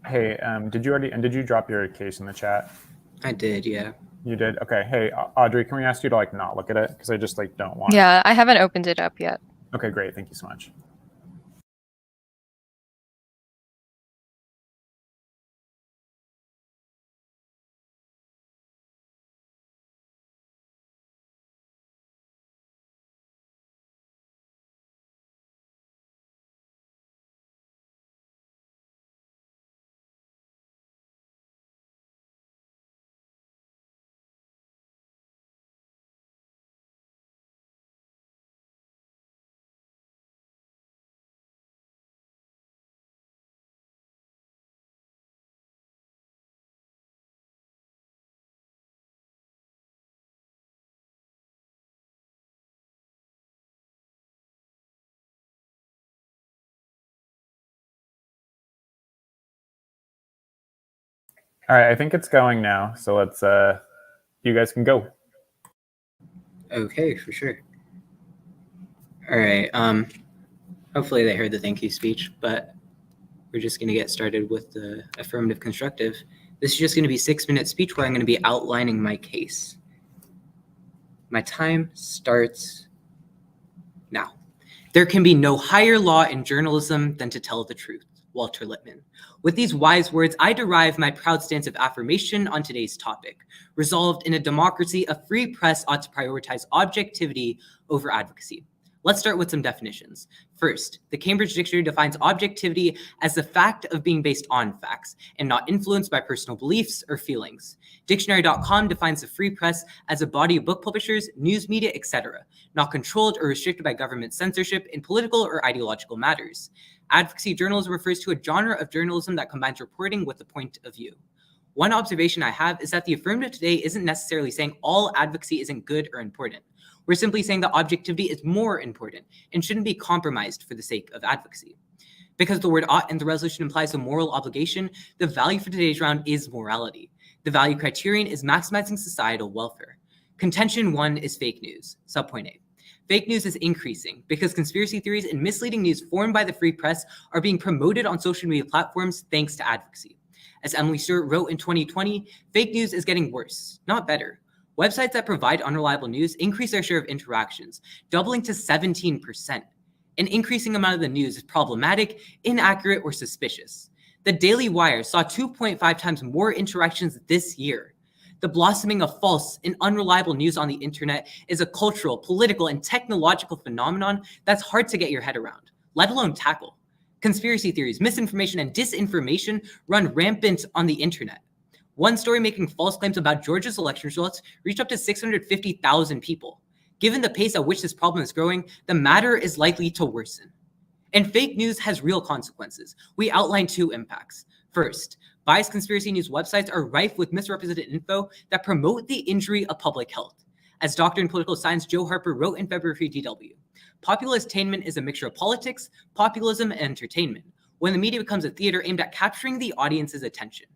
Hey, did you drop your case in the chat? I did, yeah. You did? Okay. Hey, Audrey, can we ask you to not look at it? Because I just don't want. Yeah, I haven't opened it up yet. Okay, great. Thank you so much. All right, I think it's going now. So let's, you guys can go. Okay, for sure. All right. Hopefully they heard the thank you speech, but we're just going to get started with the affirmative constructive. This is just going to be a 6-minute speech where I'm going to be outlining my case. My time starts now. There can be no higher law in journalism than to tell the truth. Walter Lippmann. With these wise words, I derive my proud stance of affirmation on today's topic. Resolved in a democracy, a free press ought to prioritize objectivity over advocacy. Let's start with some definitions. First, the Cambridge Dictionary defines objectivity as the fact of being based on facts and not influenced by personal beliefs or feelings. Dictionary.com defines the free press as a body of book publishers, news media, etc., not controlled or restricted by government censorship in political or ideological matters. Advocacy journalism refers to a genre of journalism that combines reporting with a point of view. One observation I have is that the affirmative today isn't necessarily saying all advocacy isn't good or important. We're simply saying that objectivity is more important and shouldn't be compromised for the sake of advocacy. Because the word ought in the resolution implies a moral obligation, the value for today's round is morality. The value criterion is maximizing societal welfare. Contention 1 is fake news. Subpoint A. Fake news is increasing because conspiracy theories and misleading news formed by the free press are being promoted on social media platforms thanks to advocacy. As Emily Stewart wrote in 2020, fake news is getting worse, not better. Websites that provide unreliable news increase their share of interactions, doubling to 17%. An increasing amount of the news is problematic, inaccurate, or suspicious. The Daily Wire saw 2.5 times more interactions this year. The blossoming of false and unreliable news on the internet is a cultural, political, and technological phenomenon that's hard to get your head around, let alone tackle. Conspiracy theories, misinformation, and disinformation run rampant on the internet. One story making false claims about Georgia's election results reached up to 650,000 people. Given the pace at which this problem is growing, the matter is likely to worsen. And fake news has real consequences. We outline 2 impacts. First, biased conspiracy news websites are rife with misrepresented info that promote the injury of public health. As Doctor in Political Science Joe Harper wrote in February for DW, populist-tainment is a mixture of politics, populism, and entertainment, when the media becomes a theater aimed at capturing the audience's attention.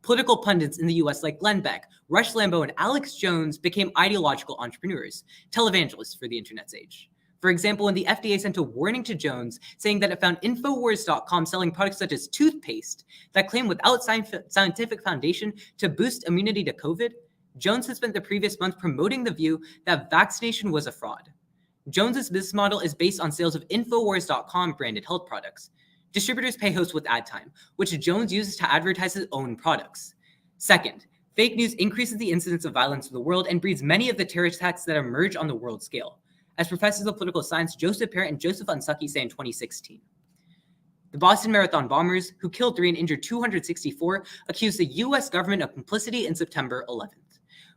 Political pundits in the US like Glenn Beck, Rush Limbaugh, and Alex Jones became ideological entrepreneurs, televangelists for the internet's age. For example, when the FDA sent a warning to Jones saying that it found Infowars.com selling products such as toothpaste that claim without scientific foundation to boost immunity to COVID, Jones had spent the previous month promoting the view that vaccination was a fraud. Jones's business model is based on sales of Infowars.com branded health products. Distributors pay hosts with ad time, which Jones uses to advertise his own products. Second, fake news increases the incidence of violence in the world and breeds many of the terror attacks that emerge on the world scale, as professors of political science Joseph Parent and Joseph Unsaki say in 2016. The Boston Marathon bombers, who killed 3 and injured 264, accused the U.S. government of complicity in September 11th.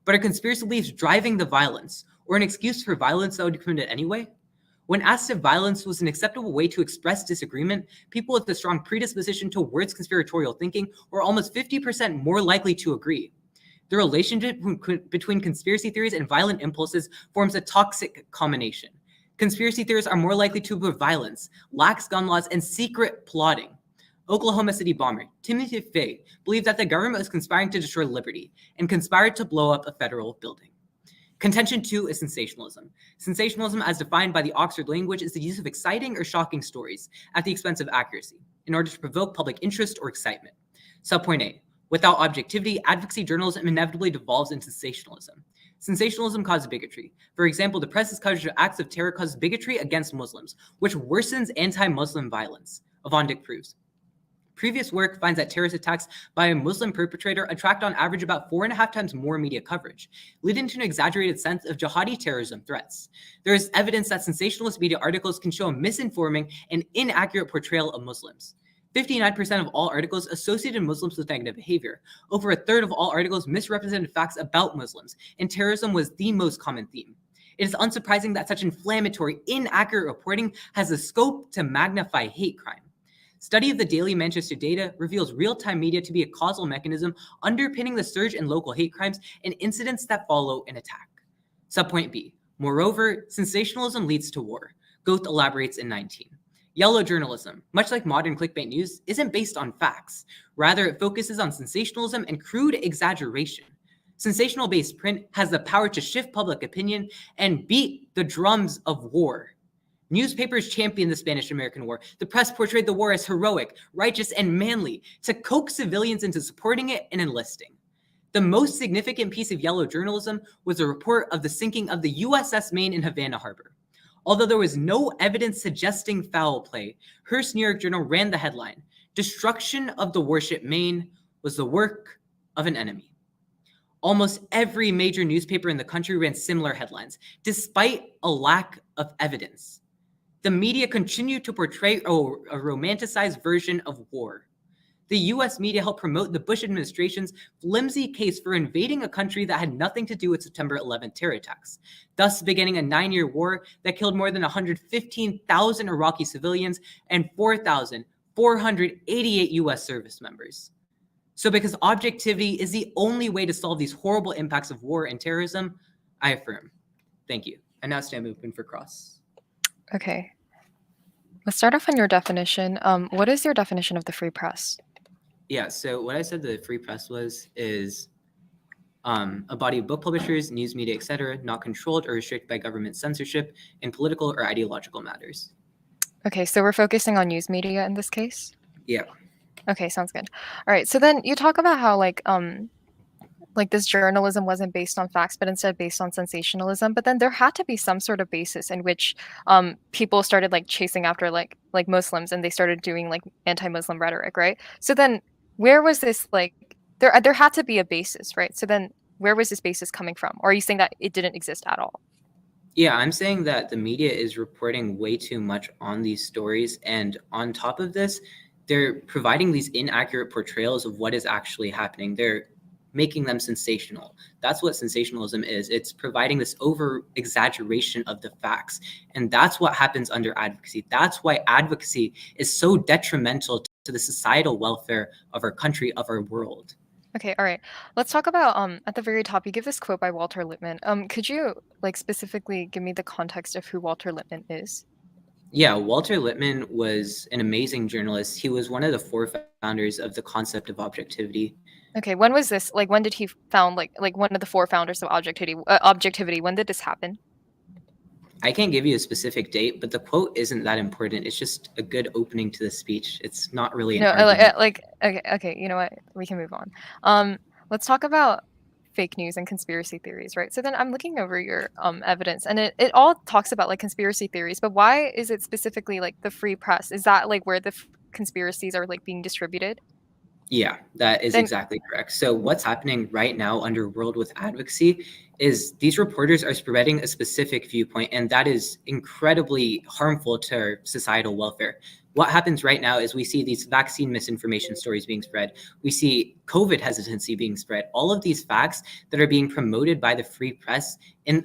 But are conspiracy beliefs driving the violence, or an excuse for violence that would be committed anyway? When asked if violence was an acceptable way to express disagreement, people with a strong predisposition towards conspiratorial thinking were almost 50% more likely to agree. The relationship between conspiracy theories and violent impulses forms a toxic combination. Conspiracy theories are more likely to promote violence, lax gun laws, and secret plotting. Oklahoma City bomber Timothy Fay believed that the government was conspiring to destroy liberty and conspired to blow up a federal building. Contention 2 is sensationalism. Sensationalism, as defined by the Oxford language, is the use of exciting or shocking stories at the expense of accuracy in order to provoke public interest or excitement. Subpoint A. Without objectivity, advocacy journalism inevitably devolves into sensationalism. Sensationalism causes bigotry. For example, the press's coverage of acts of terror causes bigotry against Muslims, which worsens anti-Muslim violence. Avandik proves. Previous work finds that terrorist attacks by a Muslim perpetrator attract on average about 4.5 times more media coverage, leading to an exaggerated sense of jihadi terrorism threats. There is evidence that sensationalist media articles can show a misinforming and inaccurate portrayal of Muslims. 59% of all articles associated Muslims with negative behavior. Over a third of all articles misrepresented facts about Muslims, and terrorism was the most common theme. It is unsurprising that such inflammatory, inaccurate reporting has the scope to magnify hate crime. Study of the Daily Manchester data reveals real-time media to be a causal mechanism underpinning the surge in local hate crimes and incidents that follow an attack. Subpoint B. Moreover, sensationalism leads to war. Goeth elaborates in 19. Yellow journalism, much like modern clickbait news, isn't based on facts. Rather, it focuses on sensationalism and crude exaggeration. Sensational-based print has the power to shift public opinion and beat the drums of war. Newspapers championed the Spanish-American War. The press portrayed the war as heroic, righteous, and manly to coax civilians into supporting it and enlisting. The most significant piece of yellow journalism was a report of the sinking of the USS Maine in Havana Harbor. Although there was no evidence suggesting foul play, Hearst New York Journal ran the headline, "Destruction of the warship Maine was the work of an enemy." Almost every major newspaper in the country ran similar headlines, despite a lack of evidence. The media continued to portray a romanticized version of war. The US media helped promote the Bush administration's flimsy case for invading a country that had nothing to do with September 11th terror attacks, thus beginning a 9-year war that killed more than 115,000 Iraqi civilians and 4,488 US service members. So because objectivity is the only way to solve these horrible impacts of war and terrorism, I affirm. Thank you. I now stand open for cross. Okay. Let's start off on your definition. What is your definition of the free press? Yeah, so what I said the free press is a body of book publishers, news media, etc., not controlled or restricted by government censorship in political or ideological matters. Okay, so we're focusing on news media in this case? Yeah. Okay, sounds good. All right, so then you talk about how like this journalism wasn't based on facts, but instead based on sensationalism. But then there had to be some sort of basis in which people started like chasing after like Muslims, and they started doing like anti-Muslim rhetoric, right? So then where was this like there had to be a basis, right? So then where was this basis coming from? Or are you saying that it didn't exist at all? Yeah, I'm saying that the media is reporting way too much on these stories, and on top of this, they're providing these inaccurate portrayals of what is actually happening. They're making them sensational. That's what sensationalism is. It's providing this over exaggeration of the facts. And that's what happens under advocacy. That's why advocacy is so detrimental to the societal welfare of our country, of our world. Okay, all right. Let's talk about at the very top, you give this quote by Walter Lippmann. Could you like specifically give me the context of who Walter Lippmann is? Yeah, Walter Lippmann was an amazing journalist. He was one of the 4 founders of the concept of objectivity. Okay, when was this? Like, when did he found like one of the 4 founders of objectivity? When did this happen? I can't give you a specific date, but the quote isn't that important. It's just a good opening to the speech. It's not really an argument. Okay, you know what? We can move on. Let's talk about fake news and conspiracy theories, right? So then I'm looking over your evidence, and it all talks about like conspiracy theories, but why is it specifically like the free press? Is that like where the conspiracies are like being distributed? Yeah, that is exactly correct. So what's happening right now under World with Advocacy is these reporters are spreading a specific viewpoint, and that is incredibly harmful to our societal welfare. What happens right now is we see these vaccine misinformation stories being spread. We see COVID hesitancy being spread. All of these facts that are being promoted by the free press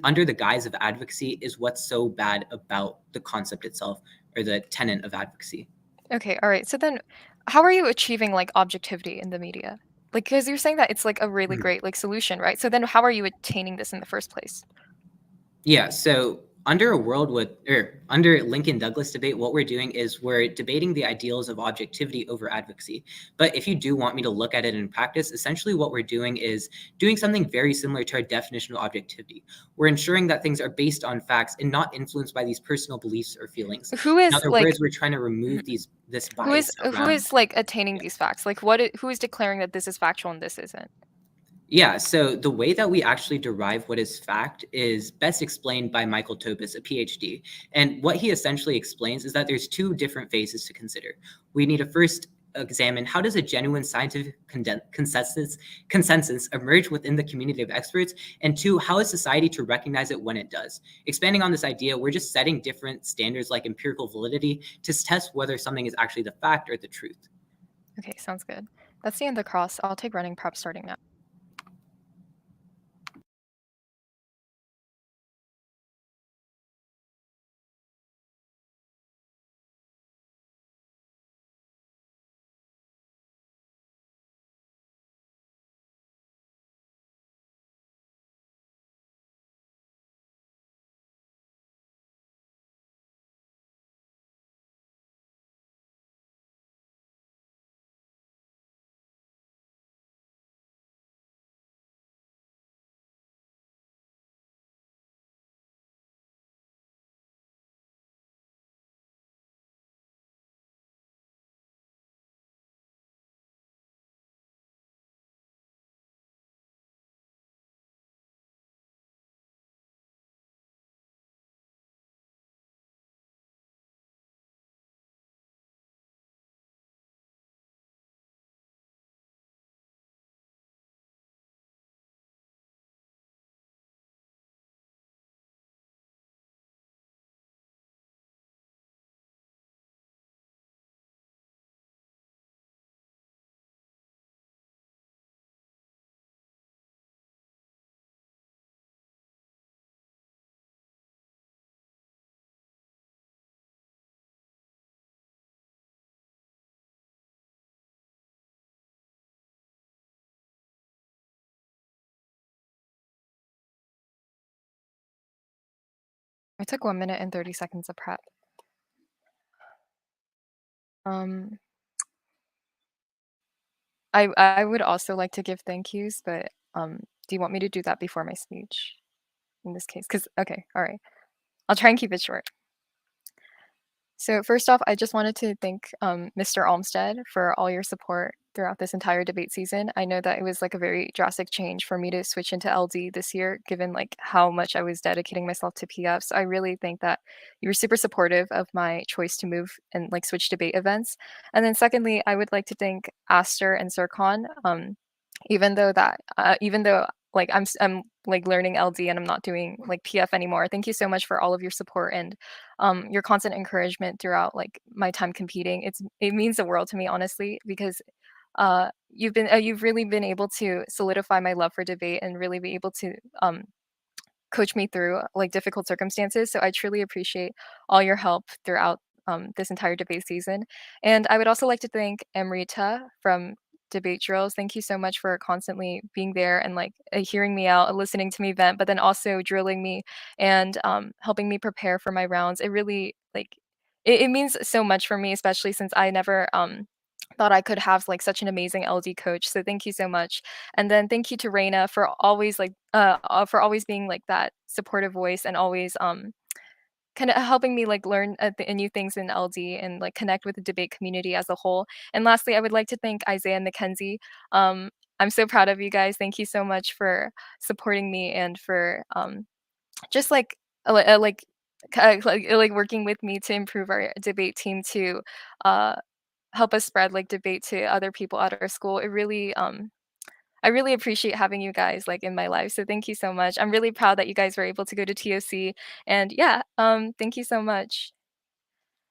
under the guise of advocacy is what's so bad about the concept itself, or the tenet of advocacy. Okay, all right. So then how are you achieving like objectivity in the media? Like, because you're saying that it's like a really great like solution, right? So then how are you attaining this in the first place? Yeah, so under a world with, or under Lincoln Douglas debate, what we're doing is we're debating the ideals of objectivity over advocacy. But if you do want me to look at it in practice, essentially what we're doing is doing something very similar to our definition of objectivity. We're ensuring that things are based on facts and not influenced by these personal beliefs or feelings. Who In is other like words, we're trying to remove this bias who is like attaining these facts? Like who is declaring that this is factual and this isn't? Yeah, so the way that we actually derive what is fact is best explained by Michael Topis, a PhD. And what he essentially explains is that there's two different phases to consider. We need to first examine how does a genuine scientific consensus emerge within the community of experts, and two, how is society to recognize it when it does? Expanding on this idea, we're just setting different standards like empirical validity to test whether something is actually the fact or the truth. Okay, sounds good. That's the end of the cross. I'll take running prep starting now. I took 1 minute and 30 seconds of prep. I would also like to give thank yous, but do you want me to do that before my speech in this case? Because okay, all right. I'll try and keep it short. So first off, I just wanted to thank Mr. Olmsted for all your support throughout this entire debate season. I know that it was like a very drastic change for me to switch into LD this year, given like how much I was dedicating myself to PF. So I really think that you were super supportive of my choice to move and like switch debate events. And then secondly, I would like to thank Aster and Sircon. Even though like I'm like learning LD and I'm not doing like PF anymore. Thank you so much for all of your support and your constant encouragement throughout like my time competing. It means the world to me, honestly, because you've really been able to solidify my love for debate and really be able to coach me through like difficult circumstances. So I truly appreciate all your help throughout this entire debate season. And I would also like to thank Amrita from Debate Drills. Thank you so much for constantly being there and like hearing me out, listening to me vent, but then also drilling me and helping me prepare for my rounds. It really like it means so much for me, especially since I never thought I could have like such an amazing LD coach. So thank you so much. And then thank you to Reina for always like for always being like that supportive voice and always kind of helping me like learn new things in LD and like connect with the debate community as a whole. And lastly, I would like to thank Isaiah and Mackenzie. I'm so proud of you guys. Thank you so much for supporting me and for just like like working with me to improve our debate team to uh help us spread like debate to other people at our school. I really appreciate having you guys like in my life. So thank you so much. I'm really proud that you guys were able to go to TOC. And yeah, thank you so much.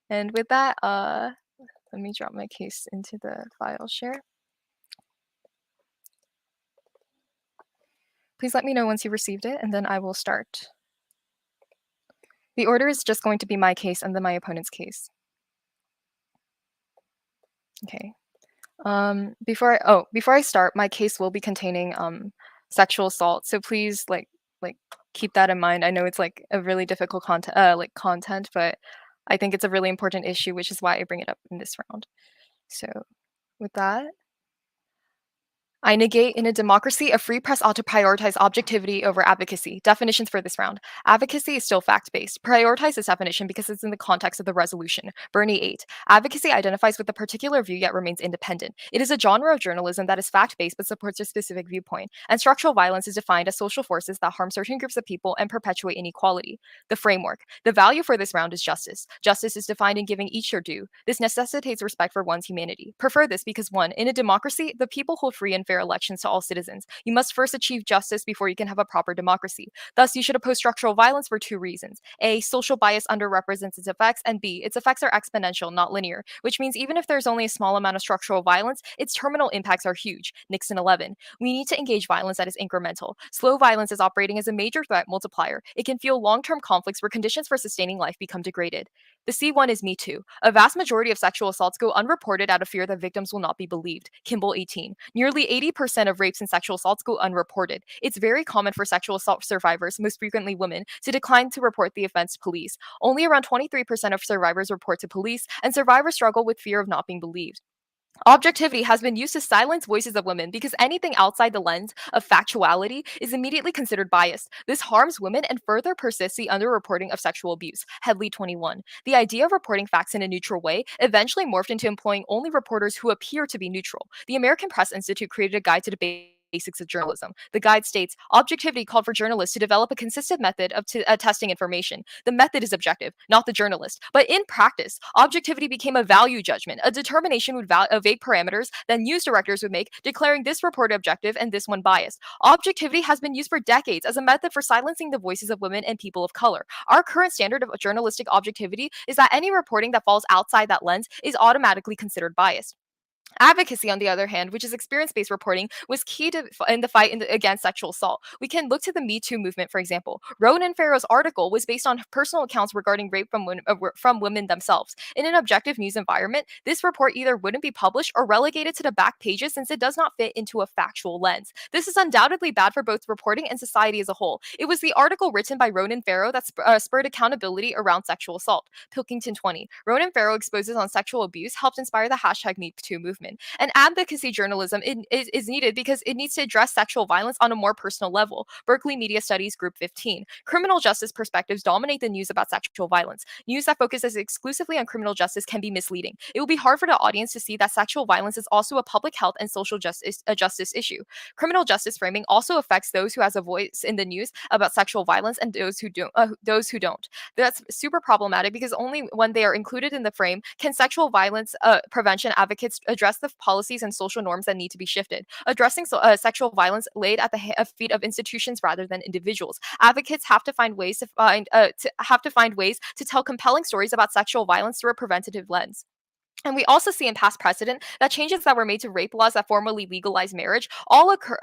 And with that, let me drop my case into the file share. Please let me know once you received it, and then I will start. The order is just going to be my case and then my opponent's case. Okay. Before I start, my case will be containing sexual assault. So please like like keep that in mind. I know it's like a really difficult content, but I think it's a really important issue, which is why I bring it up in this round. So with that, I negate in a democracy, a free press ought to prioritize objectivity over advocacy. Definitions for this round. Advocacy is still fact-based. Prioritize this definition because it's in the context of the resolution. Bernie 8. Advocacy identifies with a particular view yet remains independent. It is a genre of journalism that is fact-based but supports a specific viewpoint. And structural violence is defined as social forces that harm certain groups of people and perpetuate inequality. The framework. The value for this round is justice. Justice is defined in giving each their due. This necessitates respect for one's humanity. Prefer this because 1. In a democracy, the people hold free and fair elections to all citizens. You must first achieve justice before you can have a proper democracy. Thus, you should oppose structural violence for 2 reasons. A. Social bias underrepresents its effects, and B. Its effects are exponential, not linear, which means even if there's only a small amount of structural violence, its terminal impacts are huge. Nixon 11. We need to engage violence that is incremental. Slow violence is operating as a major threat multiplier. It can fuel long-term conflicts where conditions for sustaining life become degraded. The C1 is Me Too. A vast majority of sexual assaults go unreported out of fear that victims will not be believed. Kimball 18. Nearly 80% of rapes and sexual assaults go unreported. It's very common for sexual assault survivors, most frequently women, to decline to report the offense to police. Only around 23% of survivors report to police, and survivors struggle with fear of not being believed. Objectivity has been used to silence voices of women because anything outside the lens of factuality is immediately considered biased. This harms women and further persists the underreporting of sexual abuse. Headley 21. The idea of reporting facts in a neutral way eventually morphed into employing only reporters who appear to be neutral. The American Press Institute created a guide to debate basics of journalism. The guide states, objectivity called for journalists to develop a consistent method of testing information. The method is objective, not the journalist. But in practice, objectivity became a value judgment, a determination with vague parameters that news directors would make, declaring this report objective and this one biased. Objectivity has been used for decades as a method for silencing the voices of women and people of color. Our current standard of journalistic objectivity is that any reporting that falls outside that lens is automatically considered biased. Advocacy, on the other hand, which is experience-based reporting, was key in the fight against sexual assault. We can look to the Me Too movement, for example. Ronan Farrow's article was based on personal accounts regarding rape from women themselves. In an objective news environment, this report either wouldn't be published or relegated to the back pages since it does not fit into a factual lens. This is undoubtedly bad for both reporting and society as a whole. It was the article written by Ronan Farrow that spurred accountability around sexual assault. Pilkington 20. Ronan Farrow exposes on sexual abuse helped inspire the hashtag Me Too movement. And advocacy journalism is needed because it needs to address sexual violence on a more personal level. Berkeley Media Studies Group 15. Criminal justice perspectives dominate the news about sexual violence. News that focuses exclusively on criminal justice can be misleading. It will be hard for the audience to see that sexual violence is also a public health and social justice issue. Criminal justice framing also affects those who has a voice in the news about sexual violence and those who don't. That's super problematic because only when they are included in the frame can sexual violence prevention advocates address the policies and social norms that need to be shifted. Addressing sexual violence laid at the feet of institutions rather than individuals. Advocates have to find ways to tell compelling stories about sexual violence through a preventative lens. And we also see in past precedent that changes that were made to rape laws that formally legalize marriage,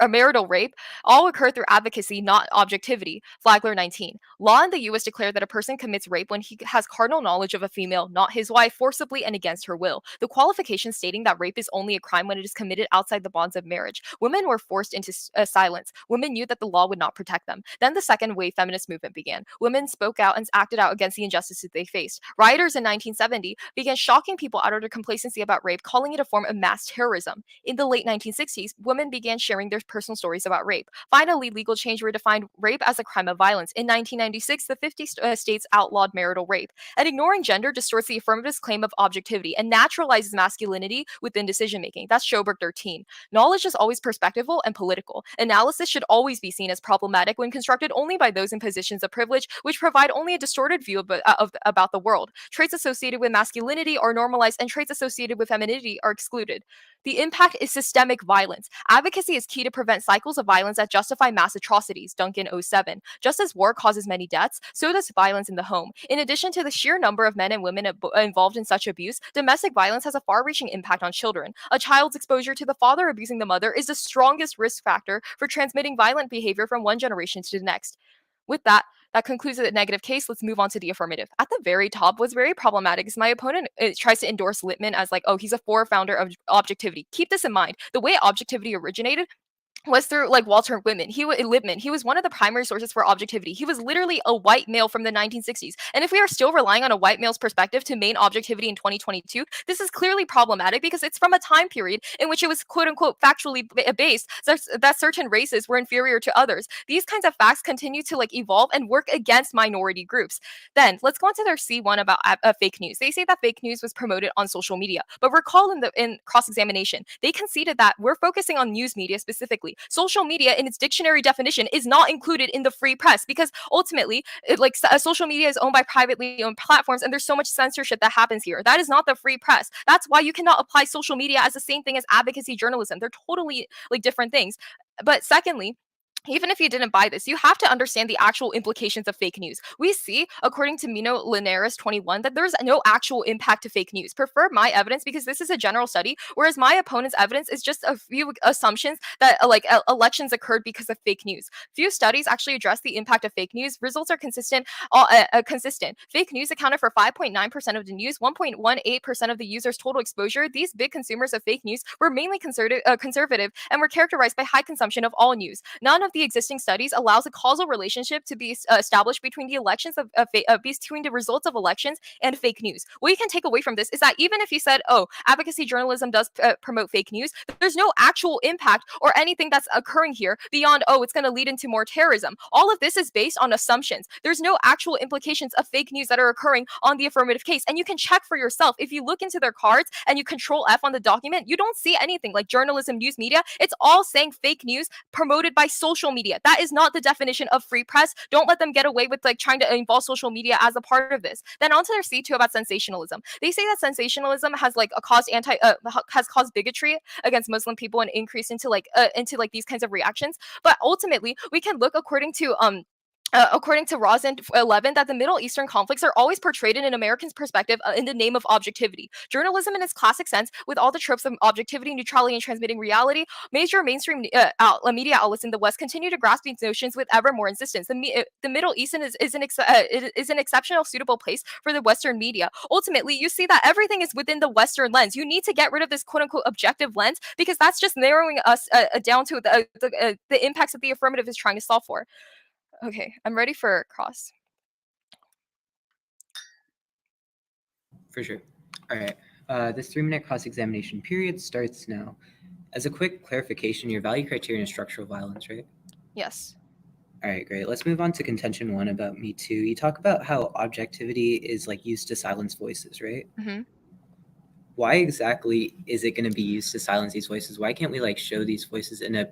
marital rape, all occur through advocacy, not objectivity. Flagler 19. Law in the U.S. declared that a person commits rape when he has cardinal knowledge of a female, not his wife, forcibly and against her will. The qualification stating that rape is only a crime when it is committed outside the bonds of marriage. Women were forced into silence. Women knew that the law would not protect them. Then the second wave feminist movement began. Women spoke out and acted out against the injustices they faced. Rioters in 1970 began shocking people out of their complacency about rape, calling it a form of mass terrorism. In the late 1960s, women began sharing their personal stories about rape. Finally, legal change redefined rape as a crime of violence. In 1996, the 50 states outlawed marital rape. And ignoring gender distorts the affirmative claim of objectivity and naturalizes masculinity within decision-making. That's Schoberg 13. Knowledge is always perspectival and political. Analysis should always be seen as problematic when constructed only by those in positions of privilege, which provide only a distorted view about the world. Traits associated with masculinity are normalized and traits associated with femininity are excluded. The impact is systemic violence. Advocacy is key to prevent cycles of violence that justify mass atrocities. Duncan 07. Just as war causes many deaths, so does violence in the home. In addition to the sheer number of men and women involved in such abuse, domestic violence has a far-reaching impact on children. A child's exposure to the father abusing the mother is the strongest risk factor for transmitting violent behavior from one generation to the next. With that concludes the negative case. Let's move on to the affirmative. At the very top was very problematic as my opponent tries to endorse Lippmann as like, oh, he's a founder of objectivity. Keep this in mind. The way objectivity originated was through like Walter Lippmann. Lippmann. He was one of the primary sources for objectivity. He was literally a white male from the 1960s. And if we are still relying on a white male's perspective to main objectivity in 2022, this is clearly problematic because it's from a time period in which it was quote unquote factually based that certain races were inferior to others. These kinds of facts continue to like evolve and work against minority groups. Then let's go on to their C1 about fake news. They say that fake news was promoted on social media, but recall in cross-examination, they conceded that we're focusing on news media specifically. Social media, in its dictionary definition, is not included in the free press because ultimately, social media is owned by privately owned platforms, and there's so much censorship that happens here. That is not the free press. That's why you cannot apply social media as the same thing as advocacy journalism. They're totally like different things. But secondly, even if you didn't buy this, you have to understand the actual implications of fake news. We see, according to Mino Linares 21, that there's no actual impact to fake news. Prefer my evidence because this is a general study, whereas my opponent's evidence is just a few assumptions that elections occurred because of fake news. Few studies actually address the impact of fake news. Results are consistent. Fake news accounted for 5.9% of the news, 1.18% of the users' total exposure. These big consumers of fake news were mainly conservative and were characterized by high consumption of all news. None of the existing studies allows a causal relationship to be established between the elections between the results of elections and fake news. What you can take away from this is that even if you said, oh, advocacy journalism does promote fake news, there's no actual impact or anything that's occurring here beyond, oh, it's going to lead into more terrorism. All of this is based on assumptions. There's no actual implications of fake news that are occurring on the affirmative case. And you can check for yourself. If you look into their cards and you control F on the document, you don't see anything like journalism, news media. It's all saying fake news promoted by social media. That is not the definition of free press. Don't let them get away with like trying to involve social media as a part of this. Then on to their C2 about sensationalism. They say that sensationalism has like has caused bigotry against Muslim people and increase into these kinds of reactions. But ultimately, we can look according to Rosen 11, that the Middle Eastern conflicts are always portrayed in an American's perspective in the name of objectivity. Journalism in its classic sense, with all the tropes of objectivity, neutrality, and transmitting reality, major mainstream media outlets in the West continue to grasp these notions with ever more insistence. The Middle East is an exceptional suitable place for the Western media. Ultimately, you see that everything is within the Western lens. You need to get rid of this quote-unquote objective lens because that's just narrowing us down to the impacts that the affirmative is trying to solve for. Okay, I'm ready for cross. For sure. All right. This 3-minute cross-examination period starts now. As a quick clarification, your value criterion is structural violence, right? Yes. All right, great. Let's move on to contention 1 about Me Too. You talk about how objectivity is like used to silence voices, right? Mm-hmm. Why exactly is it going to be used to silence these voices? Why can't we like show these voices in a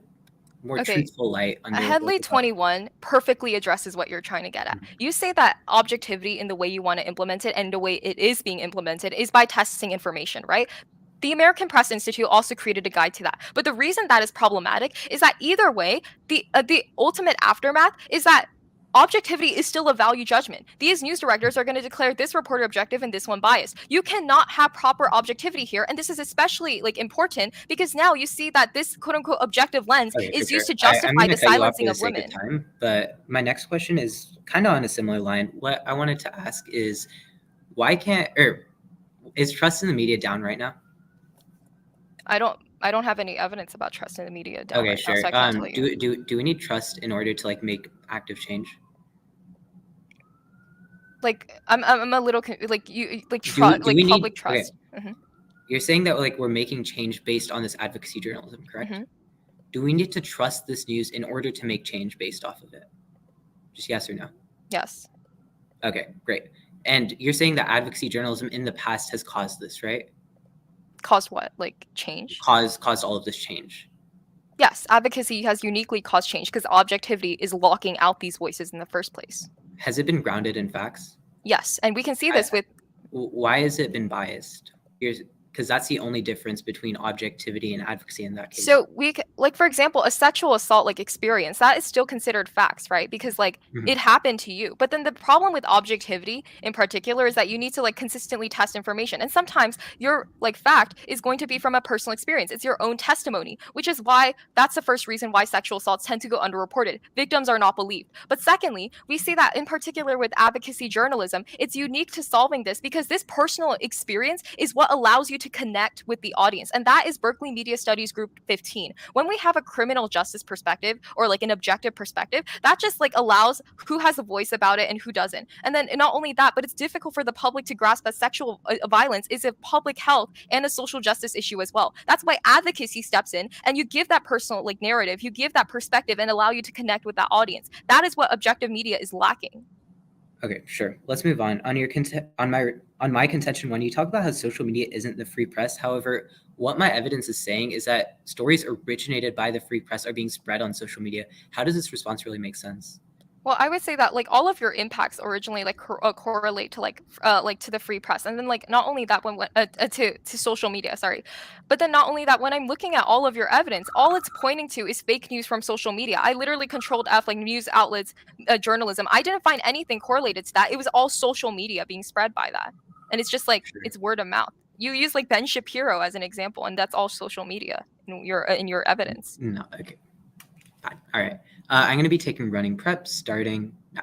more truthful light? Headley 21 perfectly addresses what you're trying to get at. You say that objectivity in the way you want to implement it and the way it is being implemented is by testing information, right? The American Press Institute also created a guide to that. But the reason that is problematic is that either way, the ultimate aftermath is that objectivity is still a value judgment. These news directors are going to declare this reporter objective and this one biased. You cannot have proper objectivity here, and this is especially like important because now you see that this quote-unquote objective lens is used to justify the silencing of women. But my next question is kind of on a similar line. What I wanted to ask is, is trust in the media down right now? I don't have any evidence about trust in the media down okay, right sure. now, so I can't tell you. Do we need trust in order to like make active change? Like I'm a little like you like public trust. Okay. Mm-hmm. You're saying that like we're making change based on this advocacy journalism, correct? Mm-hmm. Do we need to trust this news in order to make change based off of it? Just yes or no? Yes. Okay, great. And you're saying that advocacy journalism in the past has caused this, right? Caused what? Like change? Caused all of this change. Yes, advocacy has uniquely caused change because objectivity is locking out these voices in the first place. Has it been grounded in facts? Yes, and we can see this with... Why has it been biased? Because that's the only difference between objectivity and advocacy in that case. So like, for example, a sexual assault like experience, that is still considered facts, right? Because like it happened to you. But then the problem with objectivity in particular is that you need to like consistently test information. And sometimes your like fact is going to be from a personal experience. It's your own testimony, which is why that's the first reason why sexual assaults tend to go underreported. Victims are not believed. But secondly, we see that in particular with advocacy journalism, it's unique to solving this because this personal experience is what allows you to connect with the audience. And that is Berkeley Media Studies Group 15. When we have a criminal justice perspective or like an objective perspective, that just like allows who has a voice about it and who doesn't. And then not only that, but it's difficult for the public to grasp that sexual violence is a public health and a social justice issue as well. That's why advocacy steps in and you give that personal like narrative, you give that perspective and allow you to connect with that audience. That is what objective media is lacking. Okay, sure. Let's move on. On my contention one, you talk about how social media isn't the free press. However, what my evidence is saying is that stories originated by the free press are being spread on social media. How does this response really make sense? Well, I would say that like all of your impacts originally like correlate to like to the free press, and then like not only that to social media, sorry, but then not only that when I'm looking at all of your evidence, all it's pointing to is fake news from social media. I literally controlled F like news outlets, journalism. I didn't find anything correlated to that. It was all social media being spread by that, and it's just like Sure. it's word of mouth. You use like Ben Shapiro as an example, and that's all social media in your evidence. No, okay. Fine. All right. I'm going to be taking running prep starting now.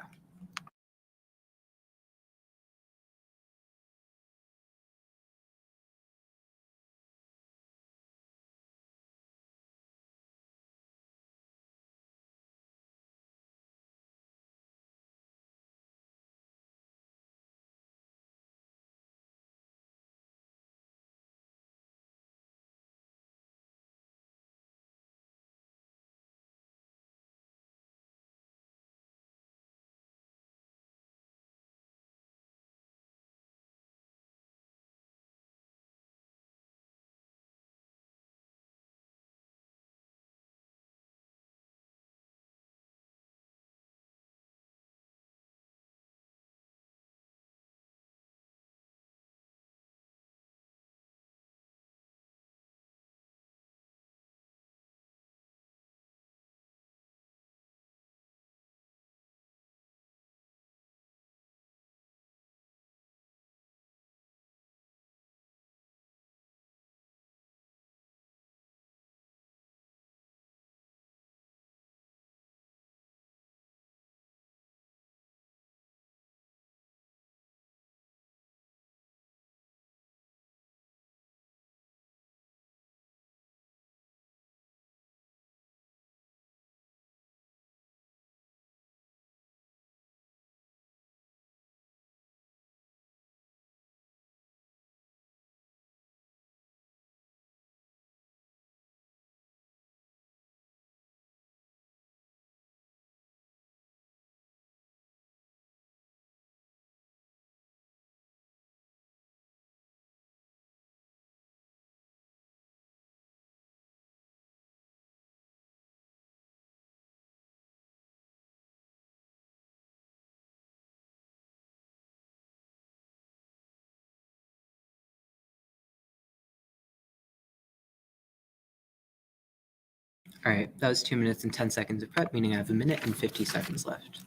All right, that was 2 minutes and 10 seconds of prep, meaning I have 1 minute and 50 seconds left.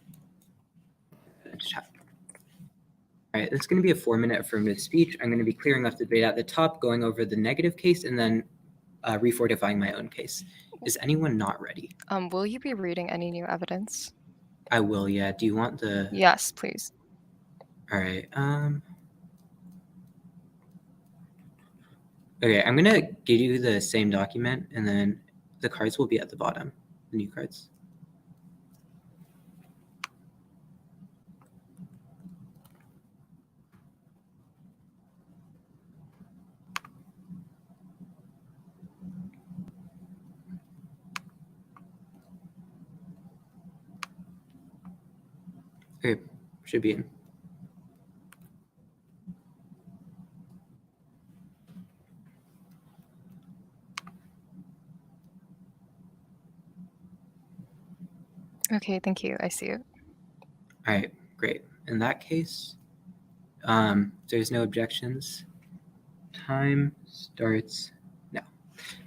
All right, it's going to be a 4-minute affirmative speech. I'm going to be clearing up the debate at the top, going over the negative case, and then refortifying my own case. Is anyone not ready? Will you be reading any new evidence? I will, yeah. Do you want the... Yes, please. All right. Okay, I'm going to give you the same document, and then the cards will be at the bottom, the new cards. Okay, should be in. Okay, thank you. I see it. All right, great. In that case, there's no objections. Time starts now.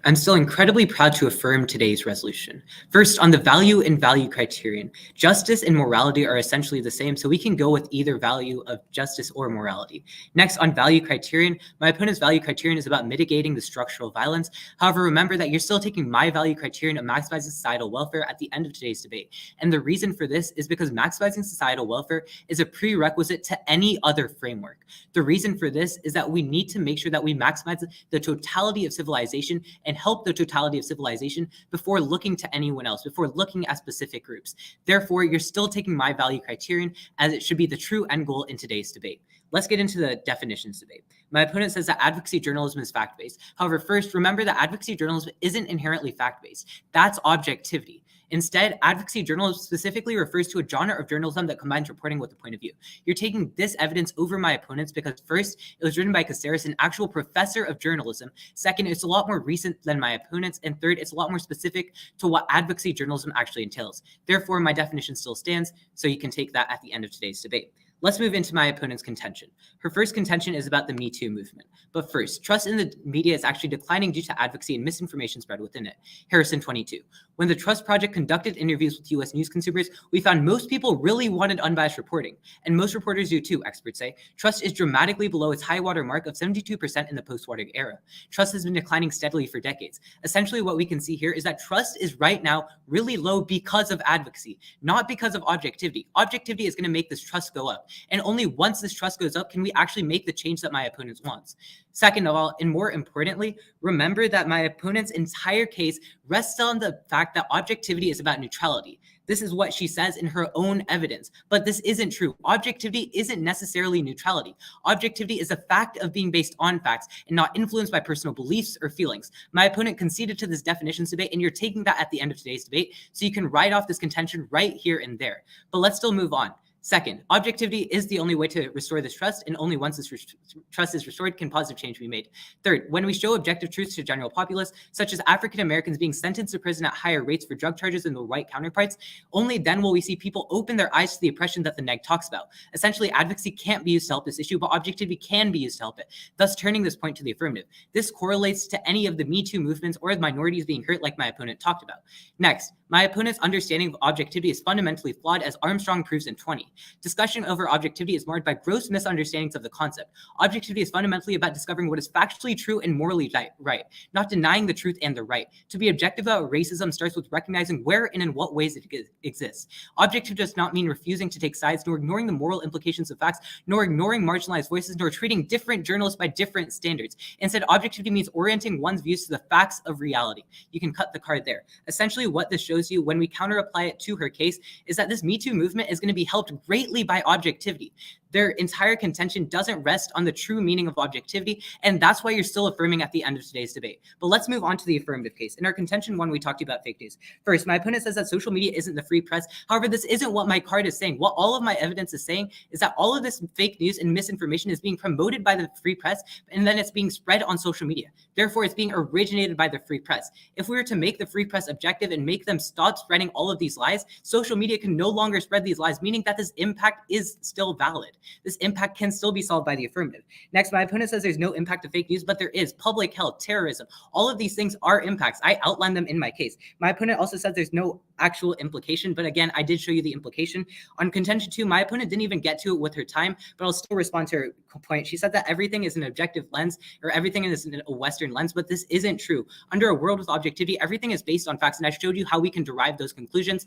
I'm still incredibly proud to affirm today's resolution. First, on the value and value criterion, justice and morality are essentially the same, so we can go with either value of justice or morality. Next, on value criterion, my opponent's value criterion is about mitigating the structural violence. However, remember that you're still taking my value criterion of maximizing societal welfare at the end of today's debate. And the reason for this is because maximizing societal welfare is a prerequisite to any other framework. The reason for this is that we need to make sure that we maximize the totality of civilization and help the totality of civilization before looking to anyone else, before looking at specific groups. Therefore, you're still taking my value criterion as it should be the true end goal in today's debate. Let's get into the definitions debate. My opponent says that advocacy journalism is fact-based. However, first, remember that advocacy journalism isn't inherently fact-based. That's objectivity. Instead, advocacy journalism specifically refers to a genre of journalism that combines reporting with a point of view. You're taking this evidence over my opponent's because first, it was written by Caceres, an actual professor of journalism. Second, it's a lot more recent than my opponent's. And third, it's a lot more specific to what advocacy journalism actually entails. Therefore, my definition still stands, so you can take that at the end of today's debate. Let's move into my opponent's contention. Her first contention is about the Me Too movement. But first, trust in the media is actually declining due to advocacy and misinformation spread within it. Harrison 22. When the Trust Project conducted interviews with US news consumers, we found most people really wanted unbiased reporting. And most reporters do too, experts say. Trust is dramatically below its high water mark of 72% in the post-Watergate era. Trust has been declining steadily for decades. Essentially, what we can see here is that trust is right now really low because of advocacy, not because of objectivity. Objectivity is going to make this trust go up. And only once this trust goes up can we actually make the change that my opponent wants. Second of all, and more importantly, remember that my opponent's entire case rests on the fact that objectivity is about neutrality. This is what she says in her own evidence, but this isn't true. Objectivity isn't necessarily neutrality. Objectivity is a fact of being based on facts and not influenced by personal beliefs or feelings. My opponent conceded to this definitions debate, and you're taking that at the end of today's debate, so you can write off this contention right here and there. But let's still move on. Second, objectivity is the only way to restore this trust, and only once this trust is restored can positive change be made. Third, when we show objective truths to general populace, such as African Americans being sentenced to prison at higher rates for drug charges than their white counterparts, only then will we see people open their eyes to the oppression that the neg talks about. Essentially, advocacy can't be used to help this issue, but objectivity can be used to help it, thus turning this point to the affirmative. This correlates to any of the Me Too movements or the minorities being hurt like my opponent talked about. Next, my opponent's understanding of objectivity is fundamentally flawed, as Armstrong proves in 20. Discussion over objectivity is marred by gross misunderstandings of the concept. Objectivity is fundamentally about discovering what is factually true and morally right, not denying the truth and the right. To be objective about racism starts with recognizing where and in what ways it exists. Objectivity does not mean refusing to take sides, nor ignoring the moral implications of facts, nor ignoring marginalized voices, nor treating different journalists by different standards. Instead, objectivity means orienting one's views to the facts of reality. You can cut the card there. Essentially, what this shows you when we counter apply it to her case is that this Me Too movement is going to be helped greatly by objectivity. Their entire contention doesn't rest on the true meaning of objectivity, and that's why you're still affirming at the end of today's debate. But let's move on to the affirmative case. In our contention one, we talked about fake news. First, my opponent says that social media isn't the free press. However, this isn't what my card is saying. What all of my evidence is saying is that all of this fake news and misinformation is being promoted by the free press, and then it's being spread on social media. Therefore, it's being originated by the free press. If we were to make the free press objective and make them stop spreading all of these lies, social media can no longer spread these lies, meaning that this impact is still valid. This impact can still be solved by the affirmative. Next, my opponent says there's no impact of fake news, but there is. Public health, terrorism, all of these things are impacts. I outlined them in my case. My opponent also says there's no actual implication, but again, I did show you the implication. On contention 2, my opponent didn't even get to it with her time, but I'll still respond to her point. She said that everything is an objective lens, or everything is a Western lens, but this isn't true. Under a world with objectivity, everything is based on facts, and I showed you how we can derive those conclusions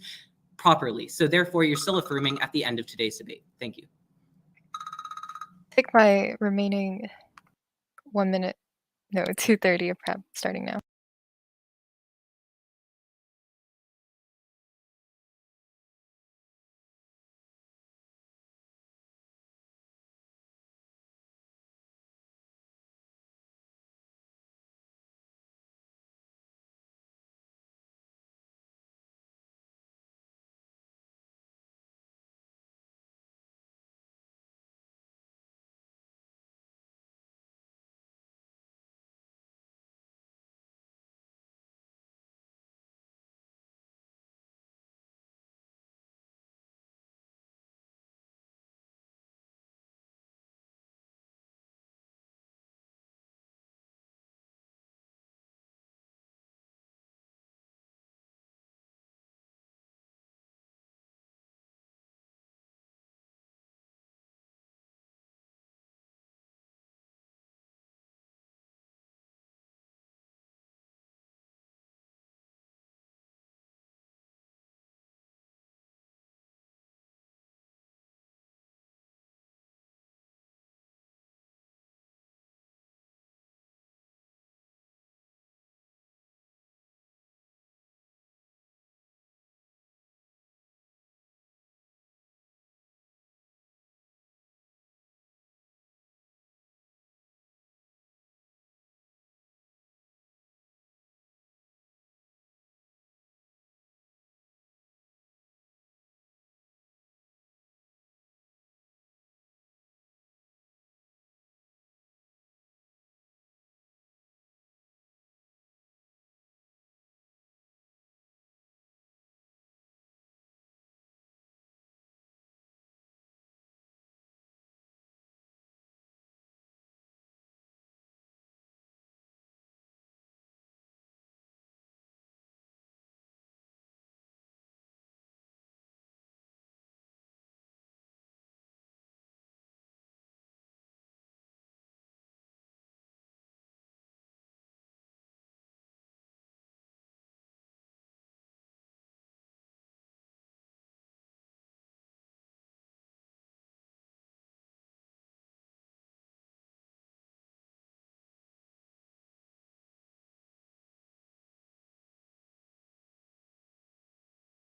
properly. So therefore, you're still affirming at the end of today's debate. Thank you. Take my remaining 1 minute, no, 2:30 of prep starting now.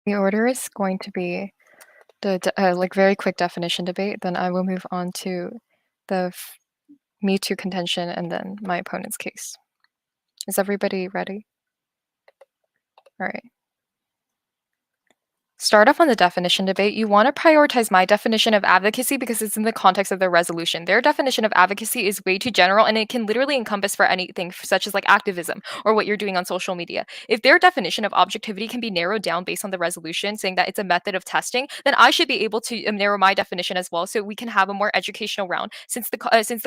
The order is going to be the like very quick definition debate. Then I will move on to the Me Too contention and then my opponent's case. Is everybody ready? All right. Start off on the definition debate. You want to prioritize my definition of advocacy because it's in the context of their resolution. Their definition of advocacy is way too general and it can literally encompass for anything such as like activism or what you're doing on social media. If their definition of objectivity can be narrowed down based on the resolution saying that it's a method of testing, then I should be able to narrow my definition as well so we can have a more educational round since the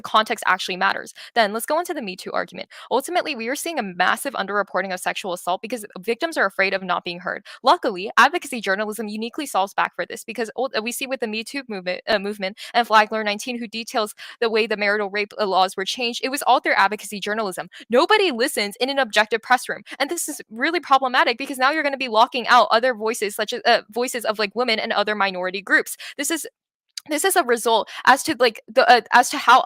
context actually matters. Then let's go into the Me Too argument. Ultimately, we are seeing a massive underreporting of sexual assault because victims are afraid of not being heard. Luckily, advocacy journalism uniquely solves back for this because we see with the Me Too movement and Flagler 19, who details the way the marital rape laws were changed, it was all through advocacy journalism. Nobody listens in an objective press room. And this is really problematic because now you're going to be locking out other voices, such as voices of like women and other minority groups. This is a result as to like as to how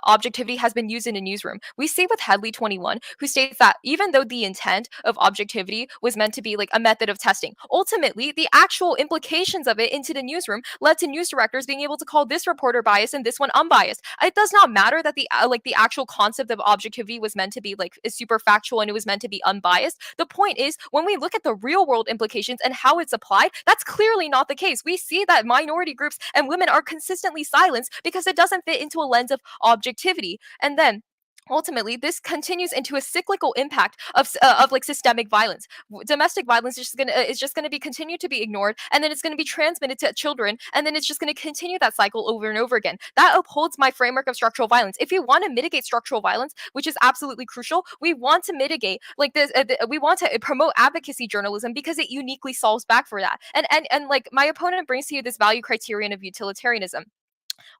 objectivity has been used in a newsroom. We see with Headley 21, who states that even though the intent of objectivity was meant to be like a method of testing, ultimately the actual implications of it into the newsroom led to news directors being able to call this reporter biased and this one unbiased. It does not matter that the the actual concept of objectivity was meant to be like super factual and it was meant to be unbiased. The point is, when we look at the real world implications and how it's applied, that's clearly not the case. We see that minority groups and women are consistently silenced because it doesn't fit into a lens of objectivity. And then ultimately this continues into a cyclical impact of like systemic violence. Domestic violence is just going to be continue to be ignored, and then it's going to be transmitted to children, and then it's just going to continue that cycle over and over again. That upholds my framework of structural violence. If you want to mitigate structural violence, which is absolutely crucial, we want to mitigate like this we want to promote advocacy journalism because it uniquely solves back for that. And like my opponent brings to you this value criterion of utilitarianism.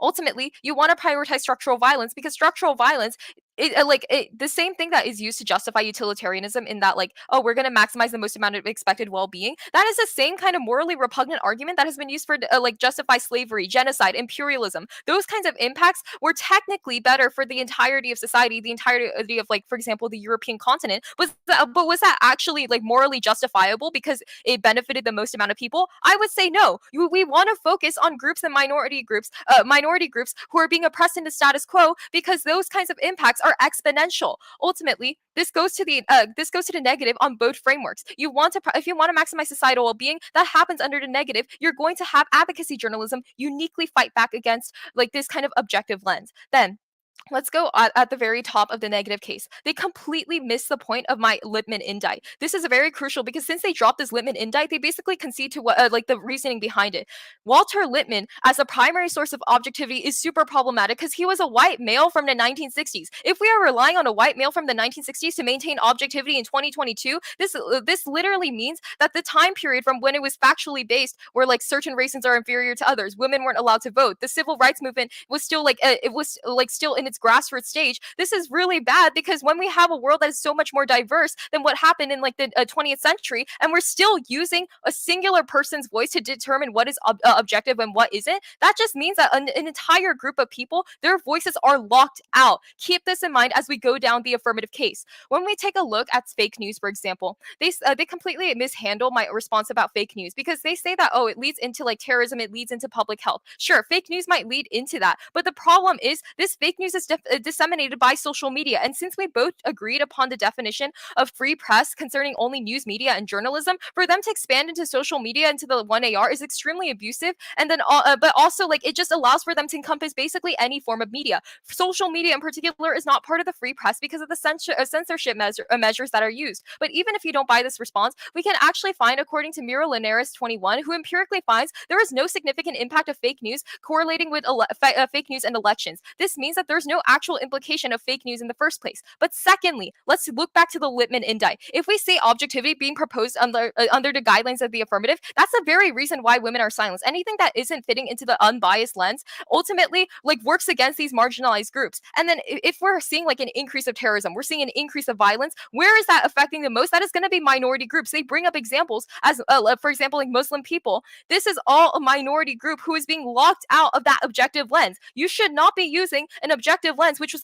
Ultimately, you want to prioritize structural violence because structural violence the same thing that is used to justify utilitarianism in that like, oh, we're going to maximize the most amount of expected well-being, that is the same kind of morally repugnant argument that has been used for like justify slavery, genocide, imperialism. Those kinds of impacts were technically better for the entirety of society, the entirety of like, for example, the European continent. But was that actually like morally justifiable because it benefited the most amount of people? I would say no. We want to focus on groups and minority groups who are being oppressed in the status quo because those kinds of impacts are exponential. Ultimately, this goes to the negative on both frameworks. If you want to maximize societal well-being, that happens under the negative. You're going to have advocacy journalism uniquely fight back against like this kind of objective lens. Then let's go at the very top of the negative case. They completely miss the point of my Lippmann indite. This is very crucial because since they dropped this Lippmann indite, they basically concede to what like the reasoning behind it. Walter Lippmann, as a primary source of objectivity, is super problematic because he was a white male from the 1960s. If we are relying on a white male from the 1960s to maintain objectivity in 2022, this literally means that the time period from when it was factually based, where like certain races are inferior to others, women weren't allowed to vote, the civil rights movement was still like still in its grassroots stage. This is really bad because when we have a world that is so much more diverse than what happened in like the 20th century, and we're still using a singular person's voice to determine what is objective and what isn't, that just means that an entire group of people, their voices are locked out. Keep this in mind as we go down the affirmative case. When we take a look at fake news, for example, they completely mishandle my response about fake news because they say that, oh, it leads into like terrorism, it leads into public health. Sure, fake news might lead into that, but the problem is this fake news is disseminated by social media. And since we both agreed upon the definition of free press concerning only news media and journalism, for them to expand into social media into the 1AR is extremely abusive. And then, but also like it just allows for them to encompass basically any form of media. Social media in particular is not part of the free press because of the censorship measures that are used. But even if you don't buy this response, we can actually find, according to Mira Linares 21, who empirically finds there is no significant impact of fake news correlating with fake news and elections. This means that there's no actual implication of fake news in the first place. But secondly, let's look back to the Lippmann indite. If we say objectivity being proposed under the guidelines of the affirmative, that's the very reason why women are silenced. Anything that isn't fitting into the unbiased lens ultimately like works against these marginalized groups. And then if we're seeing like an increase of terrorism, we're seeing an increase of violence, where is that affecting the most? That is going to be minority groups. They bring up examples as for example, like Muslim people. This is all a minority group who is being locked out of that objective lens. You should not be using an objective objective lens, which was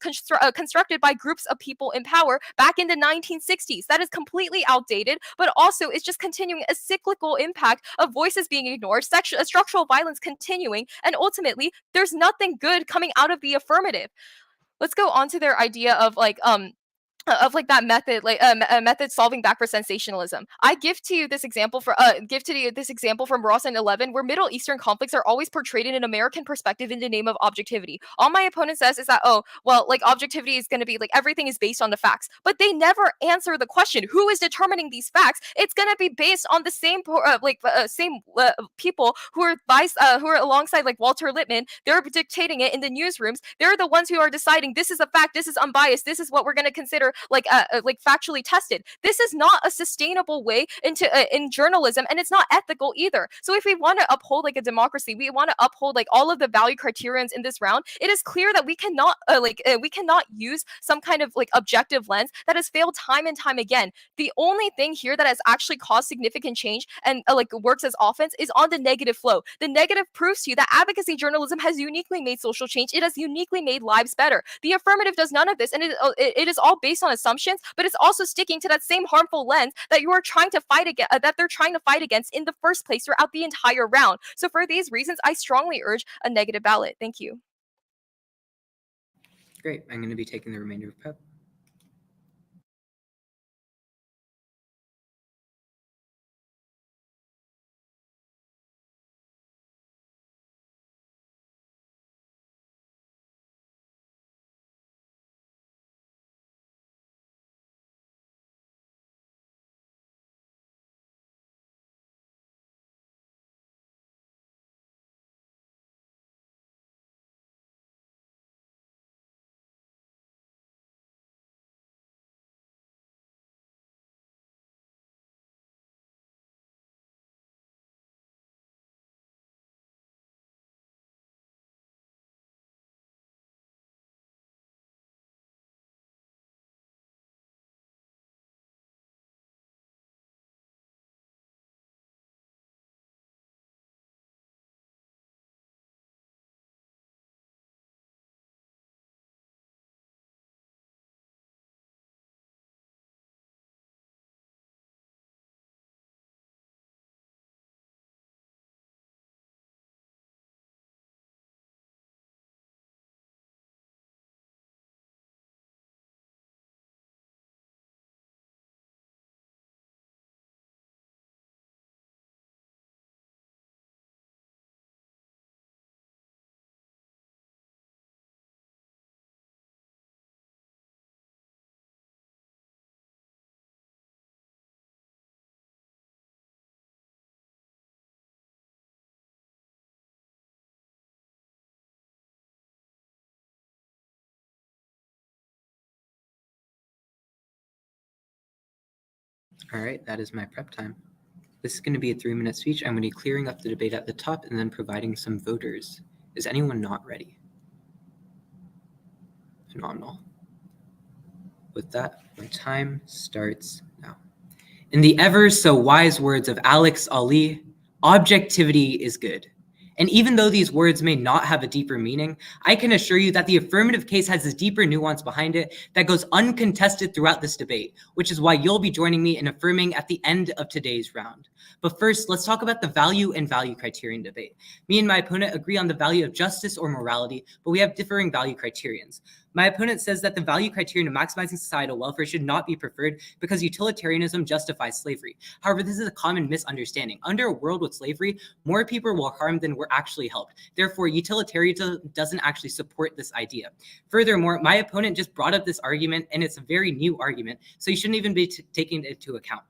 constructed by groups of people in power back in the 1960s. That is completely outdated, but also is just continuing a cyclical impact of voices being ignored, structural violence continuing, and ultimately, there's nothing good coming out of the affirmative. Let's go on to their idea of like that method, like a method solving back for sensationalism. I give to you this example from Ross and 11, where Middle Eastern conflicts are always portrayed in an American perspective in the name of objectivity. All my opponent says is that, oh, well, like objectivity is going to be like everything is based on the facts, but they never answer the question: who is determining these facts? It's going to be based on the same people who are alongside like Walter Lippmann. They're dictating it in the newsrooms. They're the ones who are deciding this is a fact, this is unbiased, this is what we're going to consider like factually tested. This is not a sustainable way in journalism, and it's not ethical either. So if we want to uphold like a democracy, we want to uphold like all of the value criterions in this round, it is clear that we cannot use some kind of like objective lens that has failed time and time again. The only thing here that has actually caused significant change and like works as offense is on the negative flow. The negative proves to you that advocacy journalism has uniquely made social change. It has uniquely made lives better. The affirmative does none of this, and it is all based on assumptions, but it's also sticking to that same harmful lens that you are trying to fight against, that they're trying to fight against in the first place throughout the entire round. So for these reasons, I strongly urge a negative ballot. Thank you. Great. I'm going to be taking the remainder of prep. All right, that is my prep time. This is going to be a 3-minute speech. I'm going to be clearing up the debate at the top and then providing some voters. Is anyone not ready? Phenomenal. With that, my time starts now. In the ever so wise words of Alex Ali, objectivity is good. And even though these words may not have a deeper meaning, I can assure you that the affirmative case has a deeper nuance behind it that goes uncontested throughout this debate, which is why you'll be joining me in affirming at the end of today's round. But first, let's talk about the value and value criterion debate. Me and my opponent agree on the value of justice or morality, but we have differing value criterions. My opponent says that the value criterion of maximizing societal welfare should not be preferred because utilitarianism justifies slavery. However, this is a common misunderstanding. Under a world with slavery, more people were harmed than were actually helped. Therefore, utilitarianism doesn't actually support this idea. Furthermore, my opponent just brought up this argument, and it's a very new argument, so you shouldn't even be taking it into account.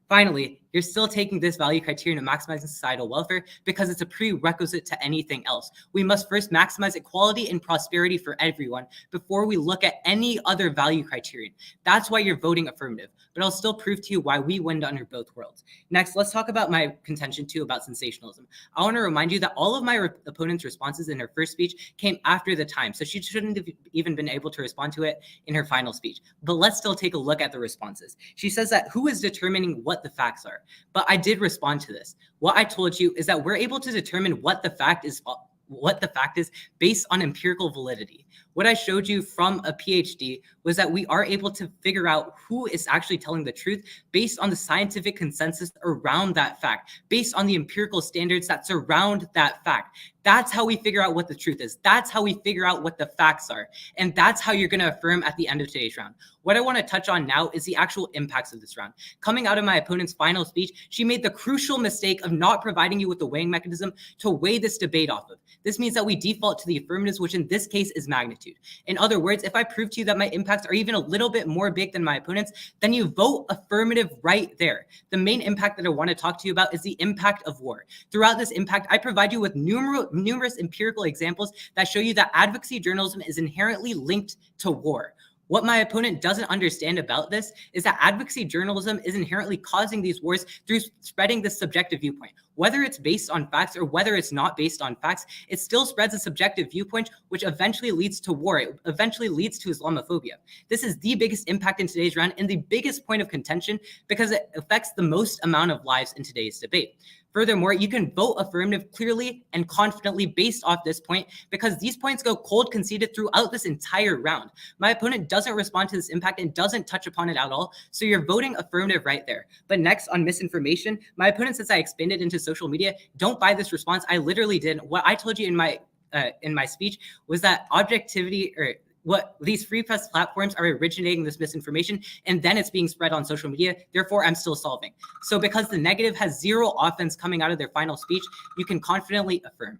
Finally, you're still taking this value criterion of maximizing societal welfare because it's a prerequisite to anything else. We must first maximize equality and prosperity for everyone before we look at any other value criterion. That's why you're voting affirmative, but I'll still prove to you why we win under both worlds. Next, let's talk about my contention too about sensationalism. I want to remind you that all of my opponent's responses in her first speech came after the time, so she shouldn't have even been able to respond to it in her final speech. But let's still take a look at the responses. She says that who is determining what the facts are? But I did respond to this. What I told you is that we're able to determine what the fact is based on empirical validity. What I showed you from a PhD was that we are able to figure out who is actually telling the truth based on the scientific consensus around that fact, based on the empirical standards that surround that fact. That's how we figure out what the truth is. That's how we figure out what the facts are. And that's how you're going to affirm at the end of today's round. What I want to touch on now is the actual impacts of this round. Coming out of my opponent's final speech, she made the crucial mistake of not providing you with the weighing mechanism to weigh this debate off of. This means that we default to the affirmatives, which in this case is magnitude. In other words, if I prove to you that my impacts are even a little bit more big than my opponent's, then you vote affirmative right there. The main impact that I want to talk to you about is the impact of war. Throughout this impact, I provide you with numerous empirical examples that show you that advocacy journalism is inherently linked to war. What my opponent doesn't understand about this is that advocacy journalism is inherently causing these wars through spreading this subjective viewpoint. Whether it's based on facts or whether it's not based on facts, it still spreads a subjective viewpoint, which eventually leads to war. It eventually leads to Islamophobia. This is the biggest impact in today's round and the biggest point of contention because it affects the most amount of lives in today's debate. Furthermore, you can vote affirmative clearly and confidently based off this point because these points go cold conceded throughout this entire round. My opponent doesn't respond to this impact and doesn't touch upon it at all, so you're voting affirmative right there. But next, on misinformation, my opponent says I expanded into social media. Don't buy this response. I literally didn't. What I told you in my speech was that objectivity or what these free press platforms are originating this misinformation, and then it's being spread on social media. Therefore, I'm still solving. So because the negative has zero offense coming out of their final speech, you can confidently affirm.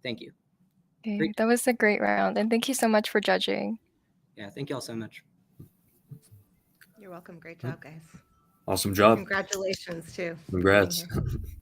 Thank you. Okay, that was a great round. And thank you so much for judging. Yeah, thank you all so much. You're welcome. Great job, guys. Awesome job. Congratulations, too. Congrats. Being here.